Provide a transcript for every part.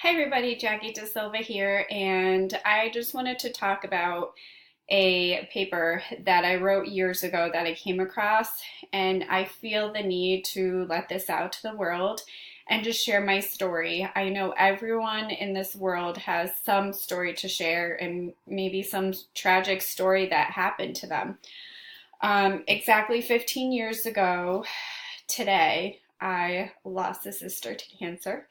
Hi everybody, Jackie DeSilva here, and I just wanted to talk about a paper that I wrote years ago that I came across, and I feel the need to let this out to the world and just share my story. I know everyone in this world has some story to share and maybe some tragic story that happened to them. Exactly 15 years ago today, I lost a sister to cancer.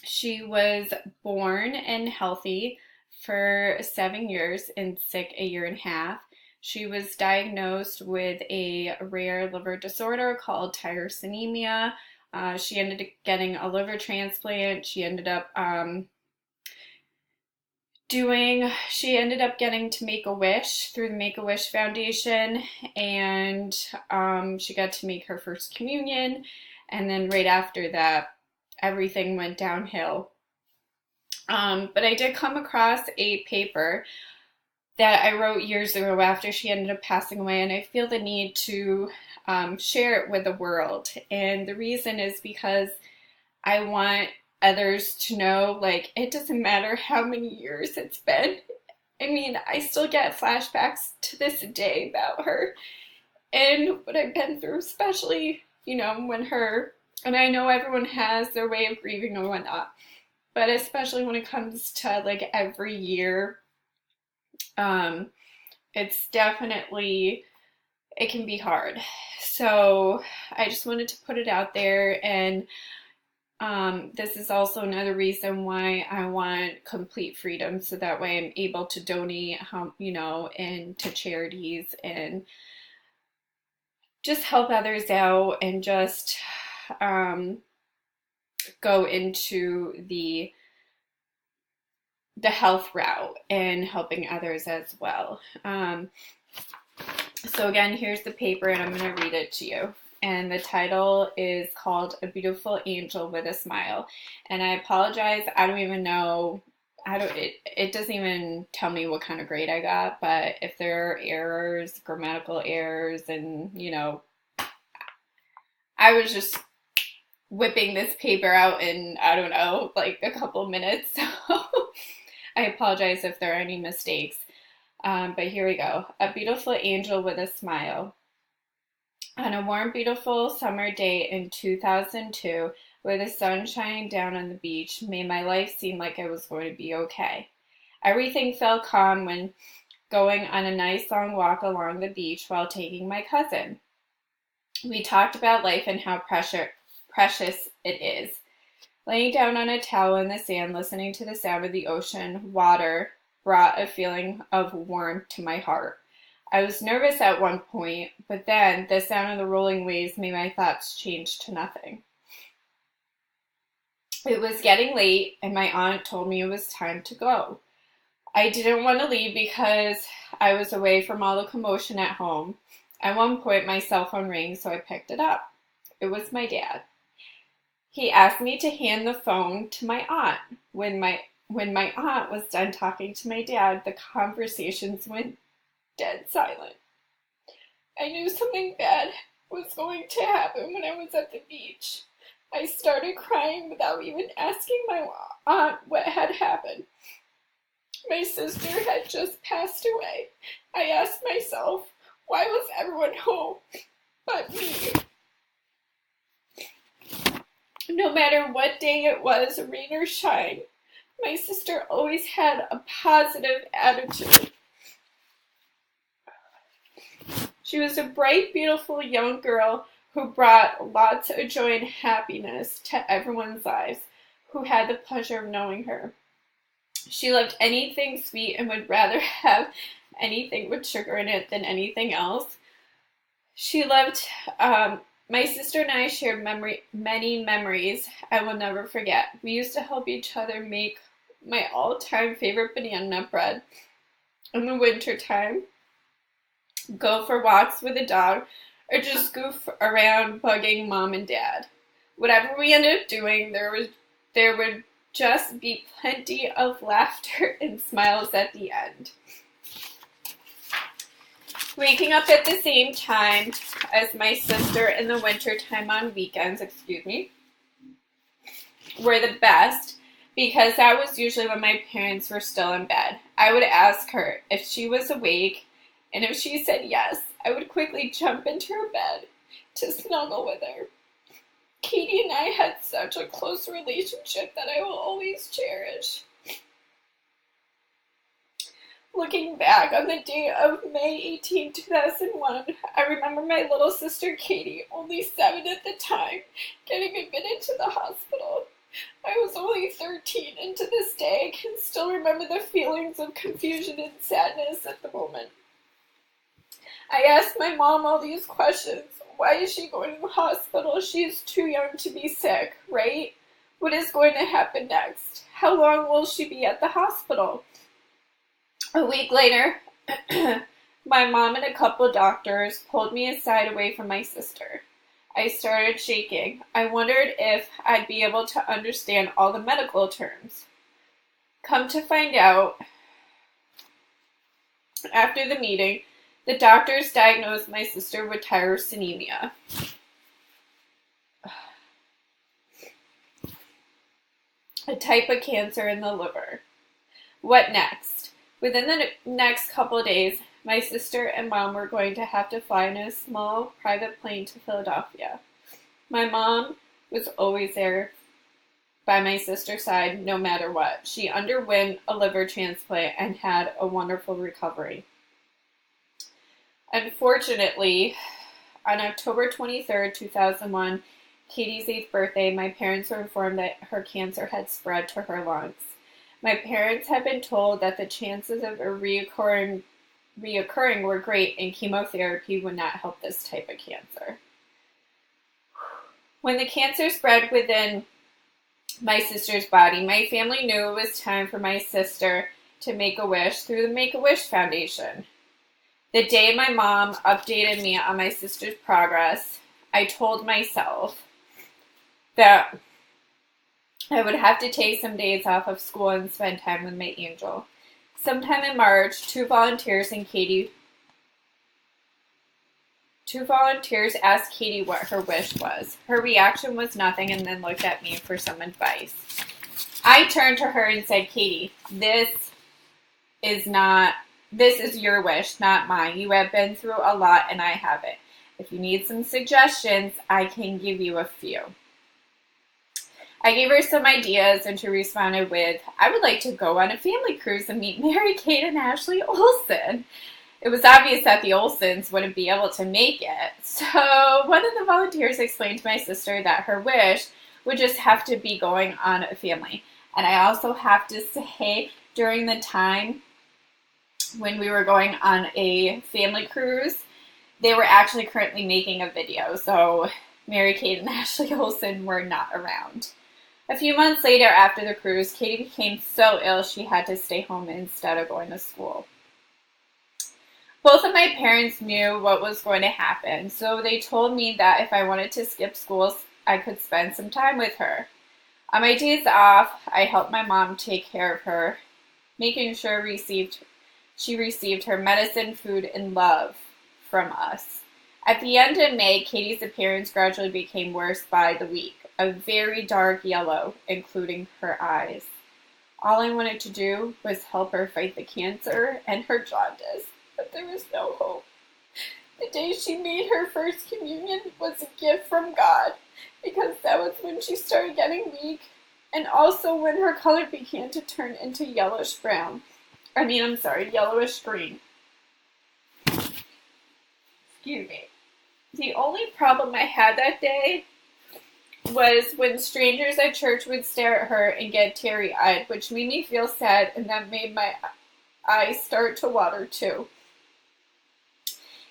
She was born and healthy for 7 years and sick a year and a half. She was diagnosed with a rare liver disorder called tyrosinemia. She ended up getting a liver transplant. She ended up getting to Make a Wish through the Make a Wish Foundation, and she got to make her first communion. And then right after that, everything went downhill. But I did come across a paper that I wrote years ago after she ended up passing away, and I feel the need to share it with the world. And the reason is because I want others to know, like, it doesn't matter how many years it's been. I mean, I still get flashbacks to this day about her and what I've been through, especially, and I know everyone has their way of grieving and whatnot, but especially when it comes to like every year, um, it's definitely, it can be hard. So I just wanted to put it out there, and this is also another reason why I want complete freedom, so that way I'm able to donate, and to charities and just help others out, and just go into the health route and helping others as well. So again, here's the paper, and I'm going to read it to you. And the title is called A Beautiful Angel with a Smile. And I apologize, I don't even know, it doesn't even tell me what kind of grade I got, but if there are errors, grammatical errors, and, I was just whipping this paper out in, I don't know, like a couple minutes. So I apologize if there are any mistakes. But here we go. A beautiful angel with a smile. On a warm, beautiful summer day in 2002, with the sun shining down on the beach, made my life seem like it was going to be okay. Everything felt calm when going on a nice long walk along the beach while taking my cousin. We talked about life and how precious it is. Laying down on a towel in the sand, listening to the sound of the ocean water brought a feeling of warmth to my heart. I was nervous at one point, but then the sound of the rolling waves made my thoughts change to nothing. It was getting late, and my aunt told me it was time to go. I didn't want to leave because I was away from all the commotion at home. At one point, my cell phone rang, so I picked it up. It was my dad. He asked me to hand the phone to my aunt. When my aunt was done talking to my dad, the conversations went dead silent. I knew something bad was going to happen when I was at the beach. I started crying without even asking my aunt what had happened. My sister had just passed away. I asked myself, why was everyone home but me? No matter what day it was, rain or shine, my sister always had a positive attitude. She was a bright, beautiful young girl who brought lots of joy and happiness to everyone's lives who had the pleasure of knowing her. She loved anything sweet and would rather have anything with sugar in it than anything else. She loved, my sister and I shared many memories I will never forget. We used to help each other make my all-time favorite banana nut bread in the winter time, go for walks with the dog, or just goof around bugging mom and dad. Whatever we ended up doing, there would just be plenty of laughter and smiles at the end. Waking up at the same time as my sister in the winter time on weekends, were the best because that was usually when my parents were still in bed. I would ask her if she was awake, and if she said yes, I would quickly jump into her bed to snuggle with her. Katie and I had such a close relationship that I will always cherish. Looking back on the day of May 18, 2001, I remember my little sister Katie, only 7 at the time, getting admitted to the hospital. I was only 13, and to this day I can still remember the feelings of confusion and sadness at the moment. I asked my mom all these questions. Why is she going to the hospital? She's too young to be sick, right? What is going to happen next? How long will she be at the hospital? A week later, my mom and a couple of doctors pulled me aside away from my sister. I started shaking. I wondered if I'd be able to understand all the medical terms. Come to find out, after the meeting, the doctors diagnosed my sister with tyrosinemia. A type of cancer in the liver. What next? Within the next couple of days, my sister and mom were going to have to fly in a small private plane to Philadelphia. My mom was always there by my sister's side no matter what. She underwent a liver transplant and had a wonderful recovery. Unfortunately, on October 23rd, 2001, Katie's 8th birthday, my parents were informed that her cancer had spread to her lungs. My parents had been told that the chances of a reoccurring were great and chemotherapy would not help this type of cancer. When the cancer spread within my sister's body, my family knew it was time for my sister to make a wish through the Make-A-Wish Foundation. The day my mom updated me on my sister's progress, I told myself that I would have to take some days off of school and spend time with my angel. Sometime in March, two volunteers asked Katie what her wish was. Her reaction was nothing and then looked at me for some advice. I turned to her and said, Katie, this is your wish, not mine. You have been through a lot and I haven't. If you need some suggestions, I can give you a few. I gave her some ideas and she responded with, I would like to go on a family cruise and meet Mary Kate and Ashley Olsen. It was obvious that the Olsens wouldn't be able to make it. So one of the volunteers explained to my sister that her wish would just have to be going on a family. And I also have to say, during the time when we were going on a family cruise, they were actually currently making a video. So Mary Kate and Ashley Olsen were not around. A few months later after the cruise, Katie became so ill she had to stay home instead of going to school. Both of my parents knew what was going to happen, so they told me that if I wanted to skip school, I could spend some time with her. On my days off, I helped my mom take care of her, making sure she received her medicine, food, and love from us. At the end of May, Katie's appearance gradually became worse by the week, a very dark yellow, including her eyes. All I wanted to do was help her fight the cancer and her jaundice, but there was no hope. The day she made her first communion was a gift from God, because that was when she started getting weak, and also when her color began to turn into yellowish green. Excuse me. The only problem I had that day was when strangers at church would stare at her and get teary-eyed, which made me feel sad, and that made my eyes start to water too.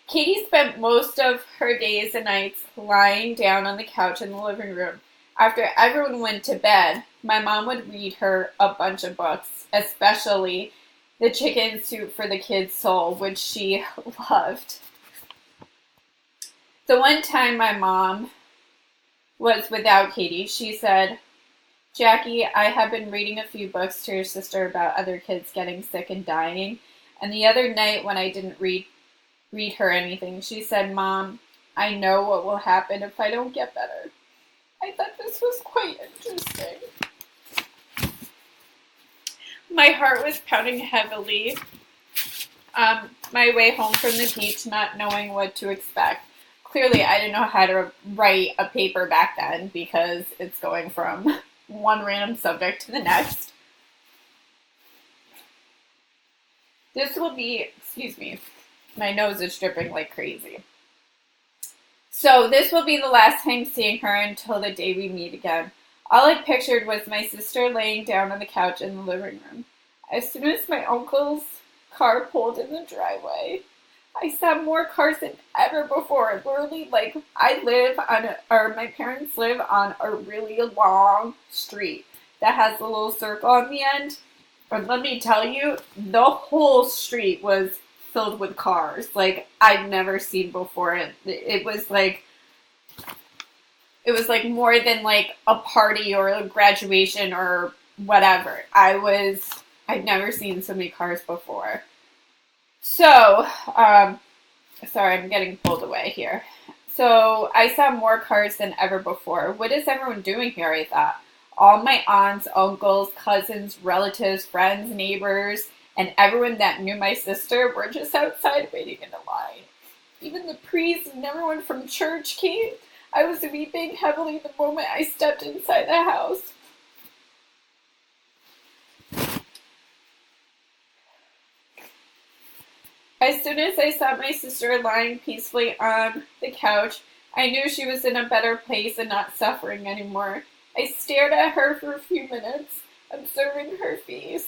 Katie spent most of her days and nights lying down on the couch in the living room. After everyone went to bed, my mom would read her a bunch of books, especially The Chicken Soup for the Kid's Soul, which she loved. The one time my mom was without Katie, she said, Jackie, I have been reading a few books to your sister about other kids getting sick and dying, and the other night when I didn't read her anything, she said, Mom, I know what will happen if I don't get better. I thought this was quite interesting. My heart was pounding heavily my way home from the beach, not knowing what to expect. Clearly, I didn't know how to write a paper back then because it's going from one random subject to the next. This will be, excuse me, my nose is dripping like crazy. So this will be the last time seeing her until the day we meet again. All I pictured was my sister laying down on the couch in the living room. As soon as my uncle's car pulled in the driveway, I saw more cars than ever before. Literally, like, my parents live on a really long street that has a little circle on the end. But let me tell you, the whole street was filled with cars like I'd never seen before. It was like more than like a party or a graduation or whatever. I'd never seen so many cars before. So, sorry, I'm getting pulled away here. So I saw more cars than ever before. What is everyone doing here, I thought. All my aunts, uncles, cousins, relatives, friends, neighbors, and everyone that knew my sister were just outside waiting in a line. Even the priest and everyone from church came. I was weeping heavily the moment I stepped inside the house. As soon as I saw my sister lying peacefully on the couch, I knew she was in a better place and not suffering anymore. I stared at her for a few minutes, observing her face.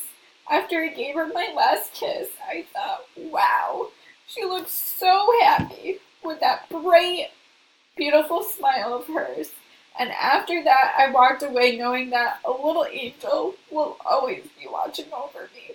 After I gave her my last kiss, I thought, wow, she looked so happy with that bright, beautiful smile of hers. And after that, I walked away knowing that a little angel will always be watching over me.